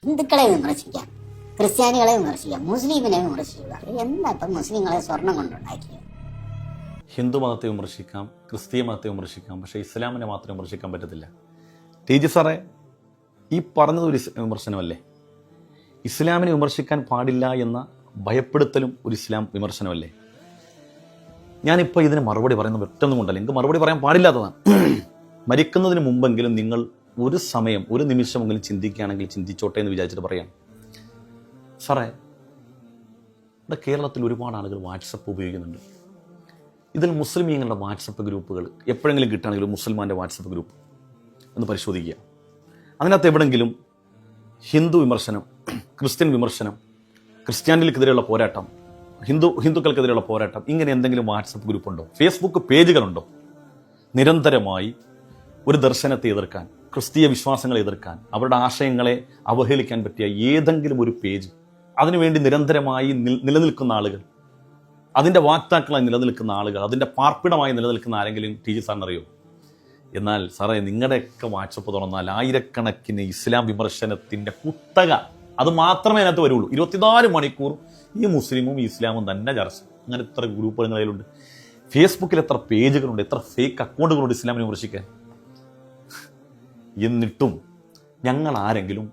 ഹിന്ദുക്കളെ വിമർശിക്കാം, ക്രിസ്ത്യാനികളെ വിമർശിക്കാം, മുസ്ലിമിനെ വിമർശിക്കുക. എന്താ ഇപ്പം മുസ്ലിങ്ങളെ സ്വർണം കൊണ്ടുണ്ടാക്കിയത്? ഹിന്ദു മതത്തെ വിമർശിക്കാം, ക്രിസ്തീയ മതത്തെ വിമർശിക്കാം, പക്ഷേ ഇസ്ലാമിനെ മാത്രം വിമർശിക്കാൻ പറ്റത്തില്ല. ടീച്ചർ സാറേ, ഈ പറഞ്ഞത് ഒരു വിമർശനമല്ലേ? ഇസ്ലാമിനെ വിമർശിക്കാൻ പാടില്ല എന്ന ഭയപ്പെടുത്തലും ഒരു ഇസ്ലാം വിമർശനമല്ലേ? ഞാനിപ്പോൾ ഇതിന് മറുപടി പറയുന്നത് ഒറ്റൊന്നും കൊണ്ടല്ല, എനിക്ക് മറുപടി പറയാൻ പാടില്ലാത്തതാണ്. മരിക്കുന്നതിന് മുമ്പെങ്കിലും നിങ്ങൾ ഒരു സമയം, ഒരു നിമിഷമെങ്കിലും ചിന്തിക്കുകയാണെങ്കിൽ ചിന്തിച്ചോട്ടെ എന്ന് വിചാരിച്ചിട്ട് പറയാം. സാറേ, ഇവിടെ കേരളത്തിൽ ഒരുപാട് ആളുകൾ വാട്സപ്പ് ഉപയോഗിക്കുന്നുണ്ട്. ഇതിൽ മുസ്ലിമീങ്ങളുടെ വാട്സപ്പ് ഗ്രൂപ്പുകൾ എപ്പോഴെങ്കിലും കിട്ടുകയാണെങ്കിൽ മുസൽമാൻ്റെ വാട്സപ്പ് ഗ്രൂപ്പ് ഒന്ന് പരിശോധിക്കുക. അതിനകത്ത് എവിടെയെങ്കിലും ഹിന്ദു വിമർശനം, ക്രിസ്ത്യൻ വിമർശനം, ക്രിസ്ത്യാനികൾക്കെതിരെയുള്ള പോരാട്ടം, ഹിന്ദുക്കൾക്കെതിരെയുള്ള പോരാട്ടം, ഇങ്ങനെ എന്തെങ്കിലും വാട്സപ്പ് ഗ്രൂപ്പുണ്ടോ? ഫേസ്ബുക്ക് പേജുകളുണ്ടോ? നിരന്തരമായി ഒരു ദർശനത്തെ എതിർക്കാൻ, ക്രിസ്തീയ വിശ്വാസങ്ങളെ എതിർക്കാൻ, അവരുടെ ആശയങ്ങളെ അവഹേളിക്കാൻ പറ്റിയ ഏതെങ്കിലും ഒരു പേജ്, അതിനുവേണ്ടി നിരന്തരമായി നിലനിൽക്കുന്ന ആളുകൾ, അതിൻ്റെ വാക്താക്കളായി നിലനിൽക്കുന്ന ആളുകൾ, അതിൻ്റെ പാർപ്പിടമായി നിലനിൽക്കുന്ന ആരെങ്കിലും ടീച്ചർ സാറിനറിയോ? എന്നാൽ സാറേ, നിങ്ങളുടെയൊക്കെ വാട്സപ്പ് തുറന്നാൽ ആയിരക്കണക്കിന് ഇസ്ലാം വിമർശനത്തിൻ്റെ കുത്തക അത് മാത്രമേ അതിനകത്ത് വരുള്ളൂ. 24 മണിക്കൂർ ഈ മുസ്ലിമും ഇസ്ലാമും തന്നെ ചർച്ച. അങ്ങനെ എത്ര ഗ്രൂപ്പുകൾ നിലയിലുണ്ട്. ഫേസ്ബുക്കിൽ എത്ര പേജുകളുണ്ട്, എത്ര ഫേക്ക് അക്കൗണ്ടുകളുണ്ട് ഇസ്ലാമിനെ വിമർശിക്കാൻ. എന്നിട്ടും ഞങ്ങൾ ആരെങ്കിലും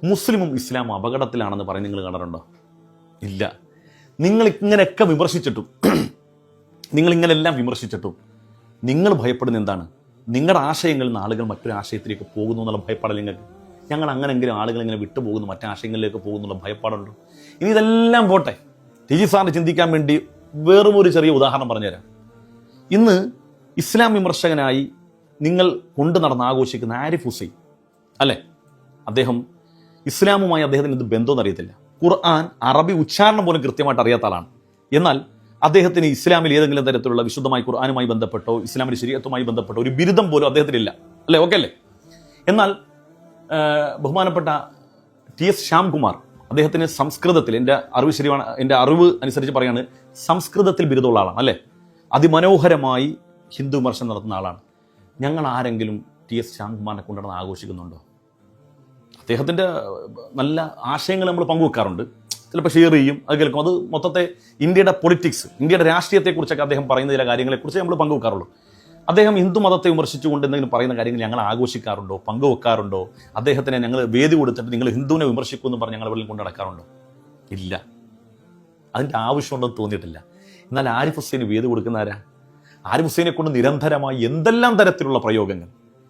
മുസ്ലിമും ഇസ്ലാമും അപകടത്തിലാണെന്ന് പറഞ്ഞ് നിങ്ങൾ കണ്ടിട്ടുണ്ടോ? ഇല്ല. നിങ്ങൾ ഇങ്ങനെയൊക്കെ വിമർശിച്ചിട്ടും, നിങ്ങളിങ്ങനെല്ലാം വിമർശിച്ചിട്ടും നിങ്ങൾ ഭയപ്പെടുന്ന എന്താണ്? നിങ്ങളുടെ ആശയങ്ങളിൽ നിന്ന് ആളുകൾ മറ്റൊരു ആശയത്തിലേക്ക് പോകുന്നു എന്നുള്ള ഭയപ്പാടല്ല നിങ്ങൾക്ക്. ഞങ്ങൾ അങ്ങനെങ്കിലും ആളുകൾ ഇങ്ങനെ വിട്ടുപോകുന്നു, മറ്റാശയങ്ങളിലേക്ക് പോകുന്നുള്ള ഭയപ്പാടുണ്ടോ? ഇനി ഇതെല്ലാം പോട്ടെ, ടീച്ചർ സാറിന് ചിന്തിക്കാൻ വേണ്ടി വേറും ഒരു ചെറിയ ഉദാഹരണം പറഞ്ഞുതരാം. ഇന്ന് ഇസ്ലാം വിമർശകനായി നിങ്ങൾ കൊണ്ടു നടന്ന് ആഘോഷിക്കുന്ന ആരിഫ് ഹുസൈൻ അല്ലേ? അദ്ദേഹം ഇസ്ലാമുമായി അദ്ദേഹത്തിന് എന്ത് ബന്ധമെന്ന് അറിയത്തില്ല. ഖുർആൻ അറബി ഉച്ചാരണം പോലും കൃത്യമായിട്ട് അറിയാത്ത ആളാണ്. എന്നാൽ അദ്ദേഹത്തിന് ഇസ്ലാമിൽ ഏതെങ്കിലും തരത്തിലുള്ള വിശുദ്ധമായ ഖുർആനുമായി ബന്ധപ്പെട്ടോ ഇസ്ലാമിന്റെ ശരീഅത്തുമായി ബന്ധപ്പെട്ടോ ഒരു ബിരുദം പോലും അദ്ദേഹത്തിനില്ല അല്ലേ? ഓക്കെ അല്ലേ? എന്നാൽ ബഹുമാനപ്പെട്ട TS ശ്യാംകുമാർ, അദ്ദേഹത്തിന് സംസ്കൃതത്തിൽ, എൻ്റെ അറിവ് ശരിയാണ്, എൻ്റെ അറിവ് അനുസരിച്ച് പറയാണ്, സംസ്കൃതത്തിൽ ബിരുദമുള്ള ആളാണ് അല്ലേ? അതിമനോഹരമായി ഹിന്ദു വിമർശനം നടത്തുന്ന ആളാണ്. ഞങ്ങൾ ആരെങ്കിലും TS ശ്യാംകുമാറിനെ കൊണ്ടുവന്ന് ആഘോഷിക്കുന്നുണ്ടോ? അദ്ദേഹത്തിൻ്റെ നല്ല ആശയങ്ങൾ നമ്മൾ പങ്കുവെക്കാറുണ്ട്, ചിലപ്പോൾ ഷെയർ ചെയ്യും, അത് കേൾക്കും. അത് മൊത്തത്തെ ഇന്ത്യയുടെ പൊളിറ്റിക്സ്, ഇന്ത്യയുടെ രാഷ്ട്രീയത്തെക്കുറിച്ചൊക്കെ അദ്ദേഹം പറയുന്ന ചില കാര്യങ്ങളെക്കുറിച്ച് നമ്മൾ പങ്കുവെക്കാറുള്ളൂ. അദ്ദേഹം ഹിന്ദു മതത്തെ വിമർശിച്ചുകൊണ്ട് എന്തെങ്കിലും പറയുന്ന കാര്യങ്ങൾ ഞങ്ങൾ ആഘോഷിക്കാറുണ്ടോ, പങ്കുവെക്കാറുണ്ടോ? അദ്ദേഹത്തിന് ഞങ്ങൾ വേദി കൊടുത്തിട്ട് നിങ്ങൾ ഹിന്ദുവിനെ വിമർശിക്കുമെന്ന് പറഞ്ഞ് ഞങ്ങൾ വെള്ളം കൊണ്ട് നടക്കാറുണ്ടോ? ഇല്ല. അതിൻ്റെ ആവശ്യമുണ്ടെന്ന് തോന്നിയിട്ടില്ല. എന്നാൽ ആരിഫ് ഹുസൈന് വേദി കൊടുക്കുന്ന ആരാ? ആരിഫ് ഹുസൈനെ കൊണ്ട് നിരന്തരമായി എന്തെല്ലാം തരത്തിലുള്ള പ്രയോഗങ്ങൾ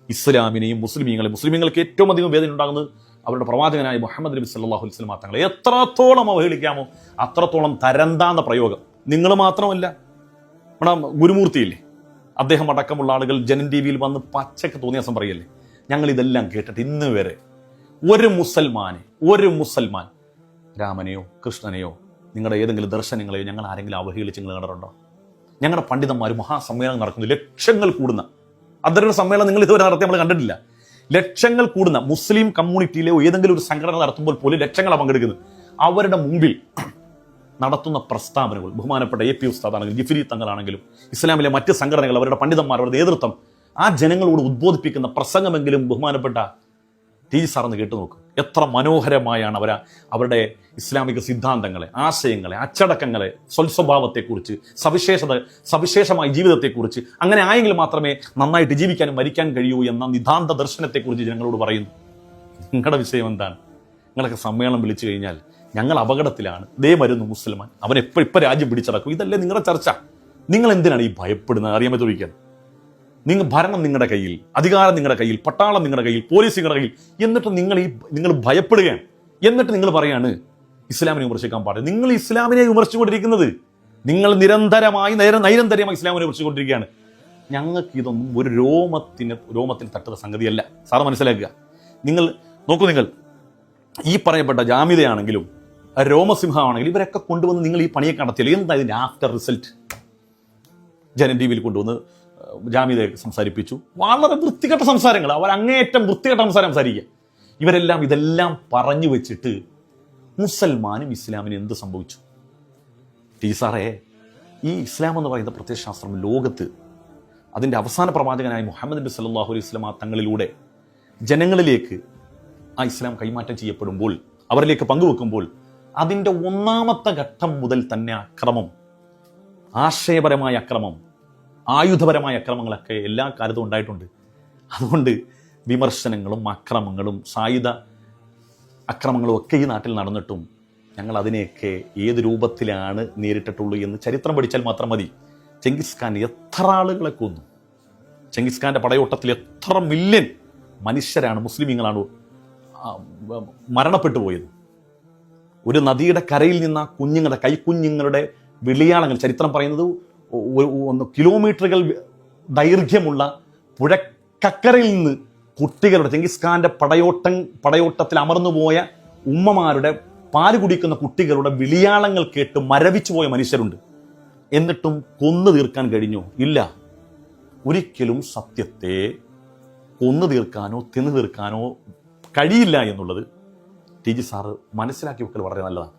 ഇസ്ലാമിനെയും മുസ്ലിമീങ്ങൾക്ക് ഏറ്റവും അധികം വേദന ഉണ്ടാകുന്നത് അവരുടെ പ്രവാചകനായ മുഹമ്മദ് നബി സല്ലല്ലാഹു അലൈഹി വസല്ലം തങ്ങളെ എത്രത്തോളം അവഹേളിക്കാമോ അത്രത്തോളം തരംതാന്ന പ്രയോഗം. നിങ്ങൾ മാത്രമല്ല, നമ്മുടെ ഗുരുമൂർത്തിയില്ലേ, അദ്ദേഹം അടക്കമുള്ള ആളുകൾ ജനൻ ടിവിയിൽ വന്ന് പച്ചക്ക് തോന്നിയ ദിവസം പറയല്ലേ. ഞങ്ങൾ ഇതെല്ലാം കേട്ടിട്ട് ഇന്ന് വരെ ഒരു മുസൽമാൻ രാമനെയോ കൃഷ്ണനെയോ നിങ്ങളുടെ ഏതെങ്കിലും ദർശനങ്ങളെയോ ഞങ്ങൾ ആരെങ്കിലും അവഹേളിച്ച് നിങ്ങൾ കണ്ടിട്ടുണ്ടോ? ഞങ്ങളുടെ പണ്ഡിതന്മാർ മഹാസമ്മേളനം നടക്കുന്നു, ലക്ഷങ്ങൾ കൂടുന്ന അത്തരം സമ്മേളനം നിങ്ങൾ ഇതുവരെ നടത്തി നമ്മൾ കണ്ടിട്ടില്ല. ലക്ഷങ്ങൾ കൂടുന്ന മുസ്ലിം കമ്മ്യൂണിറ്റിയിലെ ഏതെങ്കിലും ഒരു സംഘടന നടത്തുമ്പോൾ പോലും ലക്ഷങ്ങളാണ് പങ്കെടുക്കുന്നത്. അവരുടെ മുമ്പിൽ നടത്തുന്ന പ്രസ്താവനകൾ, ബഹുമാനപ്പെട്ട AP ഉസ്താദാണെങ്കിലും ജിഫ്രി തങ്ങളാണെങ്കിലും ഇസ്ലാമിലെ മറ്റ് സംഘടനകൾ, അവരുടെ പണ്ഡിതന്മാർ, അവരുടെ നേതൃത്വം ആ ജനങ്ങളോട് ഉദ്ബോധിപ്പിക്കുന്ന പ്രസംഗമെങ്കിലും ബഹുമാനപ്പെട്ട ടീച്ചർ സാറെന്ന് കേട്ടു നോക്കും. എത്ര മനോഹരമായാണ് അവരുടെ ഇസ്ലാമിക സിദ്ധാന്തങ്ങളെ, ആശയങ്ങളെ, അച്ചടക്കങ്ങളെ, സ്വൽസ്വഭാവത്തെക്കുറിച്ച്, സവിശേഷമായ ജീവിതത്തെക്കുറിച്ച്, അങ്ങനെ ആയെങ്കിൽ മാത്രമേ നന്നായിട്ട് ജീവിക്കാനും മരിക്കാൻ കഴിയൂ എന്ന നിതാന്ത ദർശനത്തെക്കുറിച്ച് ജനങ്ങളോട് പറയുന്നു. നിങ്ങളുടെ വിഷയം എന്താണ്? നിങ്ങളൊക്കെ സമ്മേളനം വിളിച്ചു കഴിഞ്ഞാൽ ഞങ്ങൾ അപകടത്തിലാണ്, ദേ വരുന്നു മുസൽമാൻ, അവൻ ഇപ്പം രാജ്യം പിടിച്ചടക്കും, ഇതല്ലേ നിങ്ങളുടെ ചർച്ച? നിങ്ങൾ എന്തിനാണ് ഈ ഭയപ്പെടുന്നത്? അറിയാൻ ചോദിക്കാൻ. ഭരണം നിങ്ങളുടെ കയ്യിൽ, അധികാരം നിങ്ങളുടെ കയ്യിൽ, പട്ടാളം നിങ്ങളുടെ കയ്യിൽ, പോലീസ് നിങ്ങളുടെ കയ്യിൽ, എന്നിട്ട് നിങ്ങൾ ഭയപ്പെടുകയാണ്. എന്നിട്ട് നിങ്ങൾ പറയാണ് ഇസ്ലാമിനെ വിമർശിക്കാൻ പാടില്ല. നിങ്ങൾ ഇസ്ലാമിനെ വിമർശിച്ചുകൊണ്ടിരിക്കുന്നത്, നിങ്ങൾ നിരന്തരമായി ഇസ്ലാമിനെ വിമർശിച്ചുകൊണ്ടിരിക്കുകയാണ്. ഞങ്ങൾക്ക് ഇതൊന്നും ഒരു രോമത്തിൽ തട്ടുന്ന സംഗതിയല്ല. സാറ് മനസ്സിലാക്കുക. നിങ്ങൾ നോക്കൂ, നിങ്ങൾ ഈ പറയപ്പെട്ട ജാമിദയാണെങ്കിലും രോമസിംഹമാണെങ്കിലും ഇവരൊക്കെ കൊണ്ടുവന്ന് നിങ്ങൾ ഈ പണിയൊക്കെ നടത്തിയല്ലോ. എന്താ ഇതിൻ്റെ ആഫ്റ്റർ റിസൾട്ട്? ജനൻ ടിവിയിൽ കൊണ്ടുവന്ന് ജാമിദയെ സംസാരിപ്പിച്ചു. വളരെ വൃത്തികെട്ട സംസാരങ്ങൾ, അവർ അങ്ങേയറ്റം വൃത്തികെട്ട സംസാരിക്കുക. ഇതെല്ലാം പറഞ്ഞു വെച്ചിട്ട് മുസൽമാനും ഇസ്ലാമിനും എന്ത് സംഭവിച്ചു? ടീസാറേ, ഈ ഇസ്ലാം എന്ന് പറയുന്ന പ്രത്യയശാസ്ത്രം ലോകത്ത് അതിൻ്റെ അവസാന പ്രവാചകനായ മുഹമ്മദ് നബി സല്ലല്ലാഹു അലൈഹി വസല്ലം തങ്ങളിലൂടെ ജനങ്ങളിലേക്ക് ആ ഇസ്ലാം കൈമാറ്റം ചെയ്യപ്പെടുമ്പോൾ, അവരിലേക്ക് പങ്കുവെക്കുമ്പോൾ അതിൻ്റെ ഒന്നാമത്തെ ഘട്ടം മുതൽ തന്നെ അക്രമം, ആശയപരമായ അക്രമം, ആയുധപരമായ അക്രമങ്ങളൊക്കെ എല്ലാ കാലത്തും ഉണ്ടായിട്ടുണ്ട്. അതുകൊണ്ട് വിമർശനങ്ങളും അക്രമങ്ങളും സായുധ അക്രമങ്ങളും ഒക്കെ ഈ നാട്ടിൽ നടന്നിട്ടും ഞങ്ങൾ അതിനെയൊക്കെ ഏത് രൂപത്തിലാണ് നേരിട്ടിട്ടുള്ളൂ എന്ന് ചരിത്രം പഠിച്ചാൽ മാത്രം മതി. ചെങ്കിസ് ഖാൻ എത്ര ആളുകളെ കൊന്നു, ചെങ്കിസ് ഖാൻ്റെ പടയോട്ടത്തിൽ എത്ര മില്യൺ മനുഷ്യരാണ്, മുസ്ലിമീങ്ങളാണ് മരണപ്പെട്ടു പോയത്. ഒരു നദിയുടെ കരയിൽ നിന്ന് ആ കുഞ്ഞുങ്ങളുടെ കൈക്കുഞ്ഞുങ്ങളുടെ വിളിയാളങ്ങൾ, ചരിത്രം പറയുന്നത് 1 കിലോമീറ്ററുകൾ ദൈർഘ്യമുള്ള പുഴക്കക്കരയിൽ നിന്ന് കുട്ടികളുടെ, ചെങ്കിസ് ഖാൻ്റെ പടയോട്ടത്തിൽ അമർന്നുപോയ ഉമ്മമാരുടെ, പാല് കുടിക്കുന്ന കുട്ടികളുടെ വിളിയാളങ്ങൾ കേട്ട് മരവിച്ചു പോയ മനുഷ്യരുണ്ട്. എന്നിട്ടും കൊന്നു തീർക്കാൻ കഴിഞ്ഞോ? ഇല്ല. ഒരിക്കലും സത്യത്തെ കൊന്നു തീർക്കാനോ തിന്നു തീർക്കാനോ കഴിയില്ല എന്നുള്ളത് ടി ജി സാറ് മനസ്സിലാക്കി വെക്കൽ വളരെ നല്ലതാണ്.